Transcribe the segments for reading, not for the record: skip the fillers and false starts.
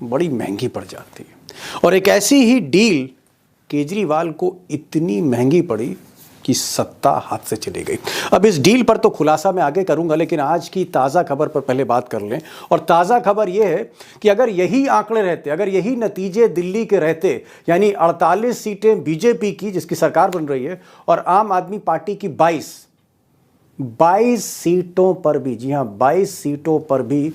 बड़ी महंगी पड़ जाती है। और एक ऐसी ही डील केजरीवाल को इतनी महंगी पड़ी कि सत्ता हाथ से चली गई। अब इस डील पर तो खुलासा मैं आगे करूंगा, लेकिन आज की ताज़ा खबर पर पहले बात कर लें। और ताज़ा खबर यह है कि अगर यही आंकड़े रहते, अगर यही नतीजे दिल्ली के रहते, यानी 48 सीटें बीजेपी की जिसकी सरकार बन रही है और आम आदमी पार्टी की 22 सीटों पर भी, जी हां 22 सीटों पर भी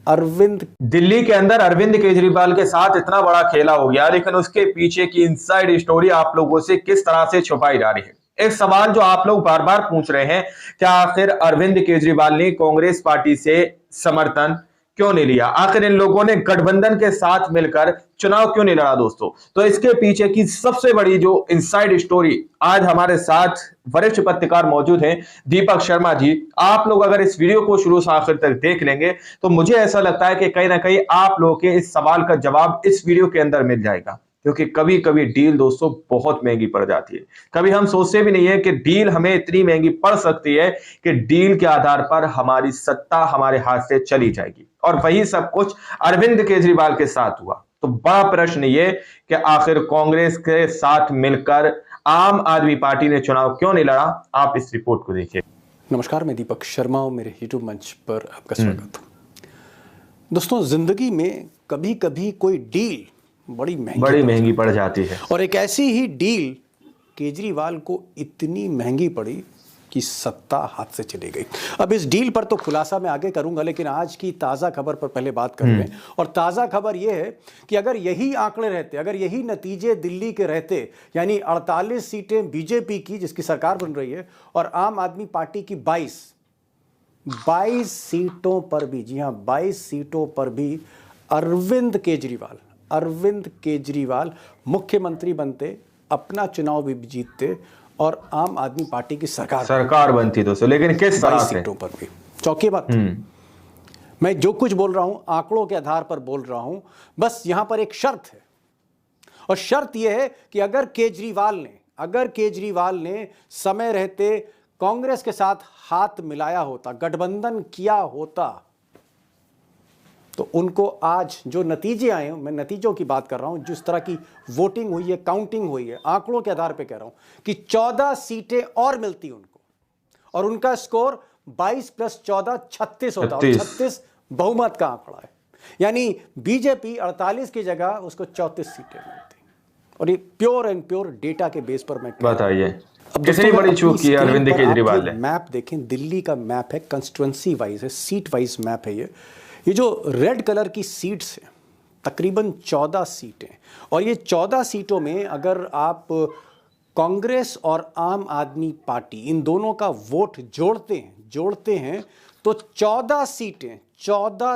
अरविंद दिल्ली के अंदर अरविंद केजरीवाल के साथ इतना बड़ा खेला हो गया, लेकिन उसके पीछे की इनसाइड स्टोरी आप लोगों से किस तरह से छुपाई जा रही है। एक सवाल जो आप लोग बार बार पूछ रहे हैं, क्या आखिर अरविंद केजरीवाल ने कांग्रेस पार्टी से समर्थन क्यों नहीं लिया? आखिर इन लोगों ने गठबंधन के साथ मिलकर चुनाव क्यों नहीं लड़ा दोस्तों? तो इसके पीछे की सबसे बड़ी जो इनसाइड स्टोरी, आज हमारे साथ वरिष्ठ पत्रकार मौजूद हैं दीपक शर्मा जी। आप लोग अगर इस वीडियो को शुरू से आखिर तक देख लेंगे तो मुझे ऐसा लगता है कि कहीं ना कहीं आप लोगों के इस सवाल का जवाब इस वीडियो के अंदर मिल जाएगा। क्योंकि कभी कभी डील दोस्तों बहुत महंगी पड़ जाती है। कभी हम सोचते भी नहीं है कि डील हमें इतनी महंगी पड़ सकती है कि डील के आधार पर हमारी सत्ता हमारे हाथ से चली जाएगी। और वही सब कुछ अरविंद केजरीवाल के साथ हुआ। तो बड़ा प्रश्न ये कि आखिर कांग्रेस के साथ मिलकर आम आदमी पार्टी ने चुनाव क्यों नहीं लड़ा? आप इस रिपोर्ट को देखिए। नमस्कार, मैं दीपक शर्मा हूं, मेरे यूट्यूब मंच पर आपका स्वागत। दोस्तों, जिंदगी में कभी कभी कोई डील बड़ी महंगी पड़ जाती है। और एक ऐसी ही डील केजरीवाल को इतनी महंगी पड़ी कि सत्ता हाथ से चली गई। अब इस डील पर तो खुलासा मैं आगे करूंगा, लेकिन आज की ताज़ा खबर पर पहले बात कर लें। और ताज़ा खबर यह है कि अगर यही आंकड़े रहते, अगर यही नतीजे दिल्ली के रहते, यानी 48 सीटें बीजेपी की जिसकी सरकार बन रही है और आम आदमी पार्टी की 22 सीटों पर भी, जी हां 22 सीटों पर भी अरविंद केजरीवाल मुख्यमंत्री बनते, अपना चुनाव भी जीतते और आम आदमी पार्टी की सरकार बनती दोस्तों। लेकिन किस तरह से? सीटों पर भी। चौकी बात, मैं जो कुछ बोल रहा हूं आंकड़ों के आधार पर बोल रहा हूं। बस यहां पर एक शर्त है, और शर्त यह है कि अगर केजरीवाल ने समय रहते कांग्रेस के साथ हाथ मिलाया होता, गठबंधन किया होता, तो उनको आज जो नतीजे आए हैं, मैं नतीजों की बात कर रहा हूं, जिस तरह की वोटिंग हुई है, काउंटिंग हुई है, आंकड़ों के आधार पर कह रहा हूं कि 14 सीटें और मिलती उनको, और उनका स्कोर 22 + 14 36 होता है। 36 बहुमत का आंकड़ा है, यानी बीजेपी 48 की जगह उसको 34 सीटें मिलती। और ये प्योर एंड प्योर डेटा के बेस पर मैं बताइए कितनी बड़ी चूक की अरविंद केजरीवाल ने। मैप देखें, दिल्ली का मैप है, कंस्टिट्यूएंसी वाइज है, सीट वाइज मैप है। ये जो रेड कलर की सीट्स हैं, तकरीबन 14 सीटें, और ये 14 सीटों में अगर आप कांग्रेस और आम आदमी पार्टी इन दोनों का वोट जोड़ते हैं तो 14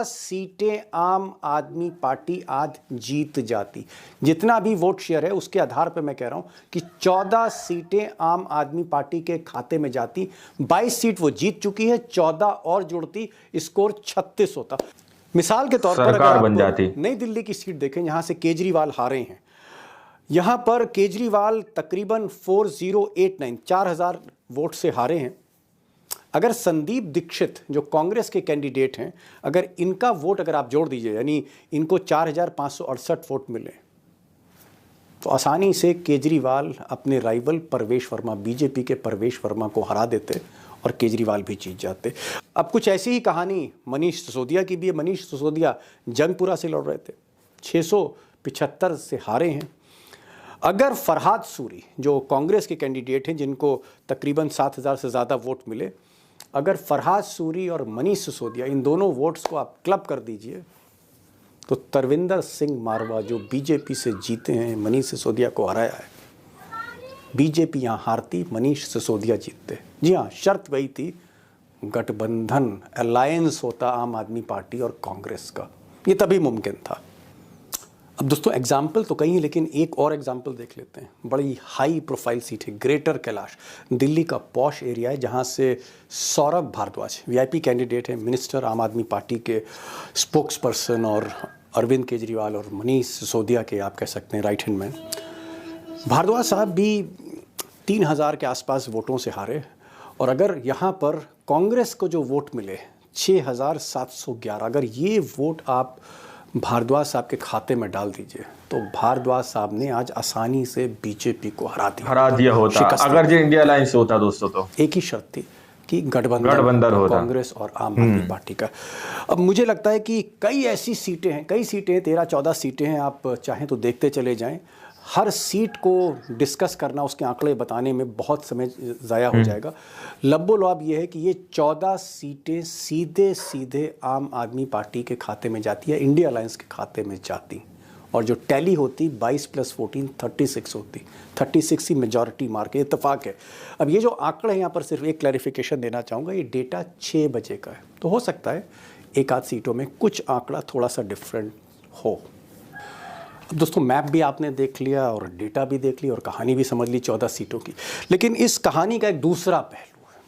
सीटें आम आदमी पार्टी आज जीत जाती। जितना भी वोट शेयर है उसके आधार पर मैं कह रहा हूं कि 14 सीटें आम आदमी पार्टी के खाते में जाती। 22 सीट वो जीत चुकी है, 14 और जुड़ती, स्कोर 36 होता। मिसाल के तौर पर अगर आप नई दिल्ली की सीट देखें, यहां से केजरीवाल हारे हैं, यहां पर केजरीवाल तकरीबन 4089 वोट से हारे हैं। अगर संदीप दीक्षित जो कांग्रेस के कैंडिडेट हैं, अगर इनका वोट अगर आप जोड़ दीजिए, यानी इनको 4568 वोट मिले, तो आसानी से केजरीवाल अपने राइवल परवेश वर्मा, बीजेपी के परवेश वर्मा को हरा देते और केजरीवाल भी जीत जाते। अब कुछ ऐसी ही कहानी मनीष सिसोदिया की भी है। मनीष सिसोदिया जंगपुरा से लड़ रहे थे, 675 से हारे हैं। अगर फरहाद सूरी जो कांग्रेस के कैंडिडेट हैं, जिनको तकरीबन 7000 से ज़्यादा वोट मिले, अगर फरहाद सूरी और मनीष सिसोदिया इन दोनों वोट्स को आप क्लब कर दीजिए, तो तरविंदर सिंह मारवा जो बीजेपी से जीते हैं, मनीष सिसोदिया को हराया है, बीजेपी यहाँ हारती, मनीष सिसोदिया जीतते। जी हाँ, शर्त वही थी, गठबंधन अलायंस होता आम आदमी पार्टी और कांग्रेस का, ये तभी मुमकिन था। अब दोस्तों एग्जाम्पल तो कई हैं, लेकिन एक और एग्जाम्पल देख लेते हैं। बड़ी हाई प्रोफाइल सीट है, ग्रेटर कैलाश, दिल्ली का पॉश एरिया है, जहां से सौरभ भारद्वाज वीआईपी कैंडिडेट है, मिनिस्टर, आम आदमी पार्टी के स्पोक्स पर्सन, और अरविंद केजरीवाल और मनीष सिसोदिया के आप कह सकते हैं राइट हैंड मैन। भारद्वाज साहब भी 3000 के आसपास वोटों से हारे। और अगर यहाँ पर कांग्रेस को जो वोट मिले 6,711। अगर ये वोट आप भारद्वाज साहब के खाते में डाल दीजिए तो भारद्वाज साहब ने आज आसानी से बीजेपी को हरा दिया होता। शिकस्त अगर जो इंडिया अलायंस होता दोस्तों तो एक ही शर्त थी कि गठबंधन होता कांग्रेस और आम आदमी पार्टी का। अब मुझे लगता है कि कई ऐसी सीटें हैं, 13-14 सीटें हैं, आप चाहें तो देखते चले जाएं। हर सीट को डिस्कस करना, उसके आंकड़े बताने में बहुत समय ज़ाया हो जाएगा। लब्बो-लुआब ये है कि ये 14 सीटें सीधे सीधे आम आदमी पार्टी के खाते में जाती है, इंडिया अलायंस के खाते में जाती, और जो टैली होती 22 + 14 36 होती। 36 ही मेजॉरिटी मार्क है, इत्तेफाक है। अब ये जो आंकड़े हैं, यहाँ पर सिर्फ एक क्लैरिफिकेशन देना चाहूँगा, ये डेटा 6 बजे का है, तो हो सकता है एक आध सीटों में कुछ आंकड़ा थोड़ा सा डिफरेंट हो। अब दोस्तों, मैप भी आपने देख लिया और डेटा भी देख लिया और कहानी भी समझ ली 14 सीटों की, लेकिन इस कहानी का एक दूसरा पहलू है,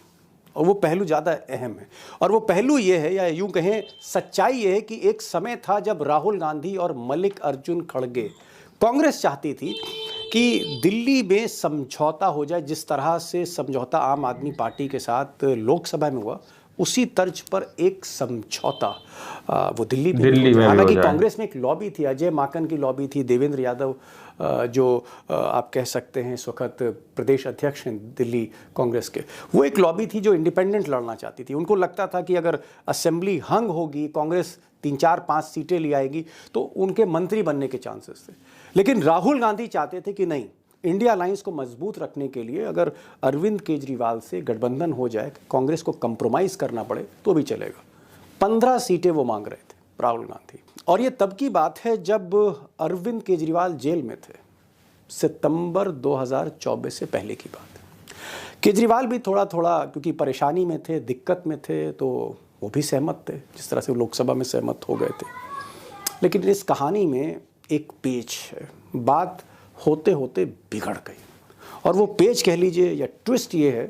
और वो पहलू ज़्यादा अहम है। और वो पहलू ये है, या यूँ कहें सच्चाई ये है कि एक समय था जब राहुल गांधी और मल्लिकार्जुन खड़गे, कांग्रेस चाहती थी कि दिल्ली में समझौता हो जाए, जिस तरह से समझौता आम आदमी पार्टी के साथ लोकसभा में हुआ, उसी तर्ज पर एक समझौता वो दिल्ली में। हालांकि कांग्रेस में एक लॉबी थी, अजय माकन की लॉबी थी, देवेंद्र यादव जो आप कह सकते हैं इस वक्त प्रदेश अध्यक्ष हैं दिल्ली कांग्रेस के, वो एक लॉबी थी जो इंडिपेंडेंट लड़ना चाहती थी। उनको लगता था कि अगर असेंबली हंग होगी, कांग्रेस 3-4-5 सीटें ले आएगी, तो उनके मंत्री बनने के चांसेस थे। लेकिन राहुल गांधी चाहते थे कि नहीं, इंडिया अलायंस को मजबूत रखने के लिए अगर अरविंद केजरीवाल से गठबंधन हो जाए, कांग्रेस को कंप्रोमाइज करना पड़े तो भी चलेगा। 15 सीटें वो मांग रहे थे राहुल गांधी, और ये तब की बात है जब अरविंद केजरीवाल जेल में थे, सितंबर 2024 से पहले की बात है। केजरीवाल भी थोड़ा थोड़ा क्योंकि परेशानी में थे, दिक्कत में थे, तो वो भी सहमत थे, जिस तरह से वो लोकसभा में सहमत हो गए थे। लेकिन इस कहानी में एक पेच है, बात होते होते बिगड़ गई, और वो पेच कह लीजिए या ट्विस्ट ये है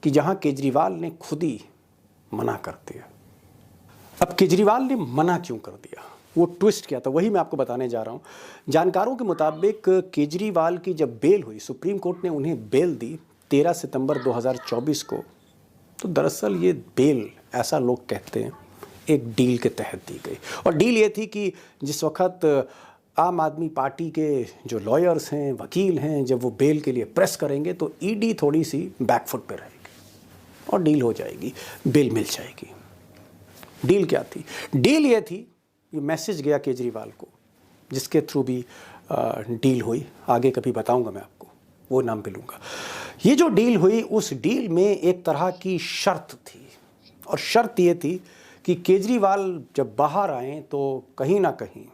कि जहां केजरीवाल ने खुद ही मना कर दिया। अब केजरीवाल ने मना क्यों कर दिया, वो ट्विस्ट क्या था, वही मैं आपको बताने जा रहा हूं। जानकारों के मुताबिक केजरीवाल की जब बेल हुई, सुप्रीम कोर्ट ने उन्हें बेल दी 13 सितंबर 2024 को, तो दरअसल ये बेल, ऐसा लोग कहते हैं, एक डील के तहत दी गई। और डील ये थी कि जिस वक्त आम आदमी पार्टी के जो लॉयर्स हैं, वकील हैं, जब वो बेल के लिए प्रेस करेंगे तो ईडी थोड़ी सी बैकफुट पे रहेगी और डील हो जाएगी, बेल मिल जाएगी। डील क्या थी? डील ये थी, ये मैसेज गया केजरीवाल को, जिसके थ्रू भी डील हुई, आगे कभी बताऊंगा मैं आपको, वो नाम पे लूँगा। ये जो डील हुई, उस डील में एक तरह की शर्त थी, और शर्त ये थी कि केजरीवाल जब बाहर आए तो कहीं ना कहीं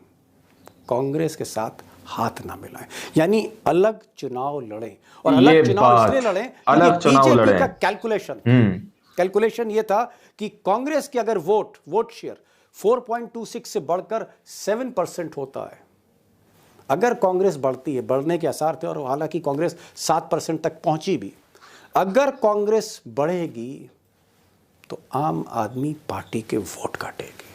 कांग्रेस के साथ हाथ ना मिलाएं, यानी अलग चुनाव लड़ें। और अलग चुनाव इसलिए लड़ें क्योंकि बीजेपी का कैलकुलेशन ये था कि कांग्रेस की अगर वोट शेयर 4.26 से बढ़कर 7% होता है, अगर कांग्रेस बढ़ती है, बढ़ने के आसार थे, और हालांकि कांग्रेस 7% तक पहुंची भी, अगर कांग्रेस बढ़ेगी तो आम आदमी पार्टी के वोट काटेगी,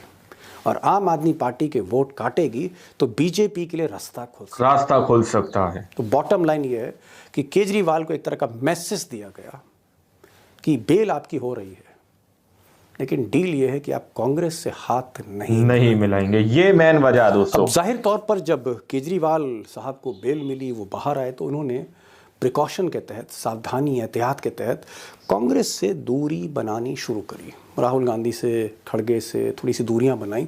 और आम आदमी पार्टी के वोट काटेगी तो बीजेपी के लिए रास्ता खोल सकता है। तो बॉटम लाइन ये है कि केजरीवाल को एक तरह का मैसेज दिया गया कि बेल आपकी हो रही है, लेकिन डील ये है कि आप कांग्रेस से हाथ नहीं मिलाएंगे। ये मेन वजह है दोस्तों। अब जाहिर तौर पर जब केजरीवाल साहब को बेल मिली, वो बाहर आए, तो उन्होंने प्रिकॉशन के तहत, सावधानी एहतियात के तहत कांग्रेस से दूरी बनानी शुरू करी। राहुल गांधी से, खड़गे से थोड़ी सी दूरियां बनाई,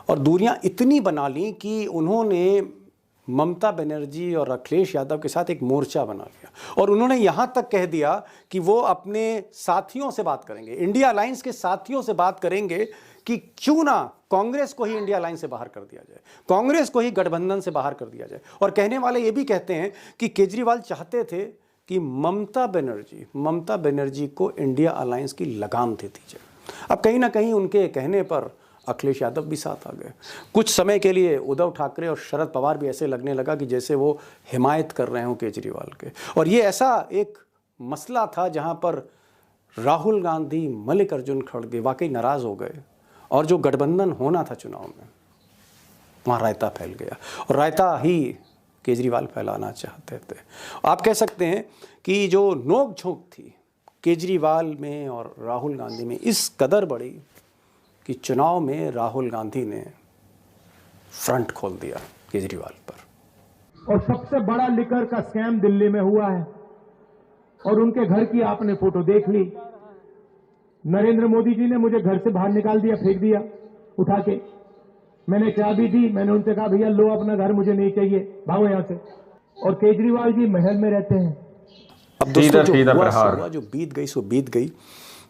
और दूरियां इतनी बना ली कि उन्होंने ममता बनर्जी और अखिलेश यादव के साथ एक मोर्चा बना लिया, और उन्होंने यहाँ तक कह दिया कि वो अपने साथियों से बात करेंगे, इंडिया अलायंस के साथियों से बात करेंगे कि क्यों ना कांग्रेस को ही इंडिया अलायंस से बाहर कर दिया जाए, कांग्रेस को ही गठबंधन से बाहर कर दिया जाए। और कहने वाले ये भी कहते हैं कि केजरीवाल चाहते थे कि ममता बनर्जी को इंडिया अलायंस की लगाम दे दी जाए। अब कहीं ना कहीं उनके कहने पर अखिलेश यादव भी साथ आ गए। कुछ समय के लिए उद्धव ठाकरे और शरद पवार भी ऐसे लगने लगा कि जैसे वो हिमायत कर रहे हों केजरीवाल के। और ये ऐसा एक मसला था जहां पर राहुल गांधी, मल्लिकार्जुन खड़गे वाकई नाराज हो गए, और जो गठबंधन होना था चुनाव में, वहाँ रायता फैल गया, और रायता ही केजरीवाल फैलाना चाहते थे। आप कह सकते हैं कि जो नोक झोंक थी केजरीवाल में और राहुल गांधी में इस कदर बड़ी कि चुनाव में राहुल गांधी ने फ्रंट खोल दिया केजरीवाल पर। और सबसे बड़ा लिकर का स्कैम दिल्ली में हुआ है और उनके घर की आपने फोटो देख ली। नरेंद्र मोदी जी ने मुझे घर से बाहर निकाल दिया, फेंक दिया उठा के। मैंने चाबी दी, मैंने उनसे कहा भैया लो अपना घर, मुझे नहीं चाहिए, भागो यहां से। और केजरीवाल जी महल में रहते हैं। अब दोस्तों जो हुआ जो बीत गई सो बीत गई।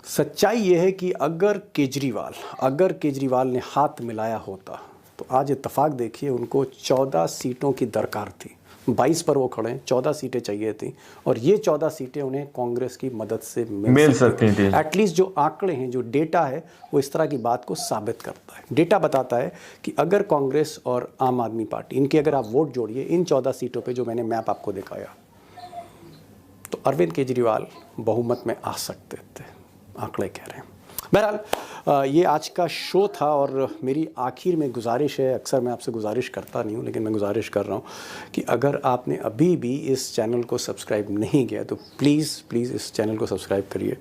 सच्चाई यह है कि अगर केजरीवाल ने हाथ मिलाया होता तो आज इत्तेफाक देखिए, उनको 14 सीटों की दरकार थी। 22 पर वो खड़े हैं, 14 सीटें चाहिए थी और ये 14 सीटें उन्हें कांग्रेस की मदद से मिल सकती थी। एटलीस्ट जो आंकड़े हैं, जो डेटा है, वो इस तरह की बात को साबित करता है। डेटा बताता है कि अगर कांग्रेस और आम आदमी पार्टी, इनके अगर आप वोट जोड़िए इन 14 सीटों पे जो मैंने मैप आपको दिखाया, तो अरविंद केजरीवाल बहुमत में आ सकते थे, आंकड़े कह रहे हैं। बहरहाल ये आज का शो था और मेरी आखिर में गुजारिश है, अक्सर मैं आपसे गुजारिश करता नहीं हूँ लेकिन मैं गुजारिश कर रहा हूँ कि अगर आपने अभी भी इस चैनल को सब्सक्राइब नहीं किया तो प्लीज़ इस चैनल को सब्सक्राइब करिए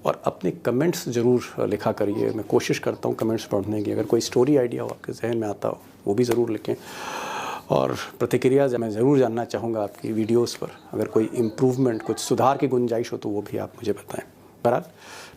और अपने कमेंट्स ज़रूर लिखा करिए। मैं कोशिश करता हूँ कमेंट्स पढ़ने की। अगर कोई स्टोरी आइडिया हो आपके जहन में आता हो वो भी ज़रूर लिखें और प्रतिक्रिया मैं ज़रूर जानना चाहूँगा आपकी वीडियोज़ पर। अगर कोई इम्प्रूवमेंट, कुछ सुधार की गुंजाइश हो तो वो भी आप मुझे बताएं। बहरहाल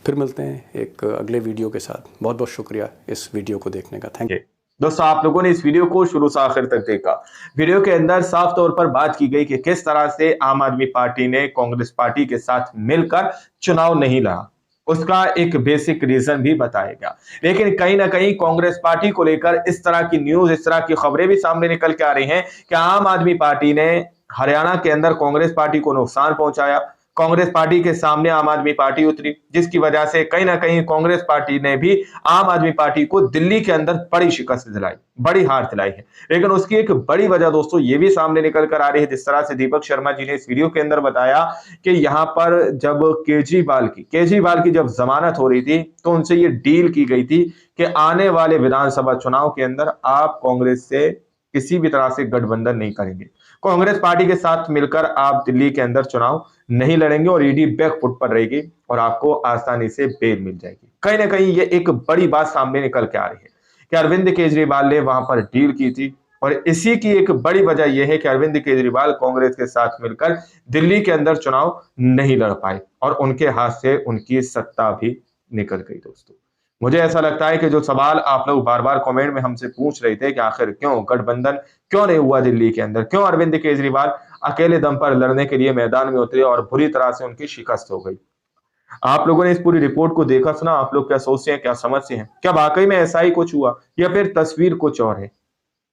फिर मिलते हैं एक अगले वीडियो के साथ। बहुत बहुत शुक्रिया इस वीडियो को देखने का। Thank you. दोस्तों, आप लोगों ने इस वीडियो को शुरू से आखिर तक देखा। वीडियो के अंदर साफ तौर पर बात की गई कि किस तरह से आम आदमी पार्टी ने कांग्रेस पार्टी के साथ मिलकर चुनाव नहीं लड़ा। उसका एक बेसिक रीजन भी बताया गया, लेकिन कहीं ना कहीं कांग्रेस पार्टी को लेकर इस तरह की न्यूज, इस तरह की खबरें भी सामने निकल के आ रही हैं कि आम आदमी पार्टी ने हरियाणा के अंदर कांग्रेस पार्टी को नुकसान पहुंचाया। कांग्रेस पार्टी के सामने आम आदमी पार्टी उतरी, जिसकी वजह से कहीं ना कहीं कांग्रेस पार्टी ने भी आम आदमी पार्टी को दिल्ली के अंदर बड़ी शिकस्त दिलाई, बड़ी हार दिलाई है। लेकिन उसकी एक बड़ी वजह दोस्तों ये भी सामने निकल कर आ रही है, जिस तरह से दीपक शर्मा जी ने इस वीडियो के अंदर बताया कि यहां पर जब केजरीवाल की जब जमानत हो रही थी तो उनसे ये डील की गई थी कि आने वाले विधानसभा चुनाव के अंदर आप कांग्रेस से किसी भी तरह से गठबंधन नहीं करेंगे, कांग्रेस पार्टी के साथ मिलकर आप दिल्ली के अंदर चुनाव नहीं लड़ेंगे और ईडी बैक फुट पर रहेगी और आपको आसानी से बेल मिल जाएगी। कहीं ना कहीं ये एक बड़ी बात सामने निकल के आ रही है कि अरविंद केजरीवाल ने वहां पर डील की थी और इसी की एक बड़ी वजह यह है कि अरविंद केजरीवाल कांग्रेस के साथ मिलकर दिल्ली के अंदर चुनाव नहीं लड़ पाए और उनके हाथ से उनकी सत्ता भी निकल गई। दोस्तों, मुझे ऐसा लगता है कि जो सवाल आप लोग बार बार कमेंट में हमसे पूछ रहे थे कि आखिर क्यों गठबंधन क्यों नहीं हुआ दिल्ली के अंदर, क्यों अरविंद केजरीवाल अकेले दम पर लड़ने के लिए मैदान में उतरे और बुरी तरह से उनकी शिकस्त हो गई। आप लोगों ने इस पूरी रिपोर्ट को देखा सुना, आप लोग क्या सोचते हैं, क्या समझते हैं? क्या वाकई में ऐसा ही कुछ हुआ या फिर तस्वीर कुछ और है?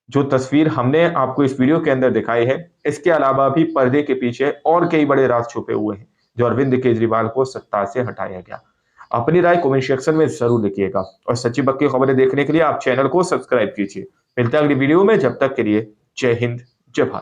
जो तस्वीर हमने आपको इस वीडियो के अंदर दिखाई है, इसके अलावा भी पर्दे के पीछे और कई बड़े राज छुपे हुए हैं जो अरविंद केजरीवाल को सत्ता से हटाया गया। अपनी राय कमेंट सेक्शन में जरूर लिखिएगा और सच्ची पक्की खबरें देखने के लिए आप चैनल को सब्सक्राइब कीजिए। मिलते हैं अगली वीडियो में, जब तक के लिए जय हिंद, जय भारत।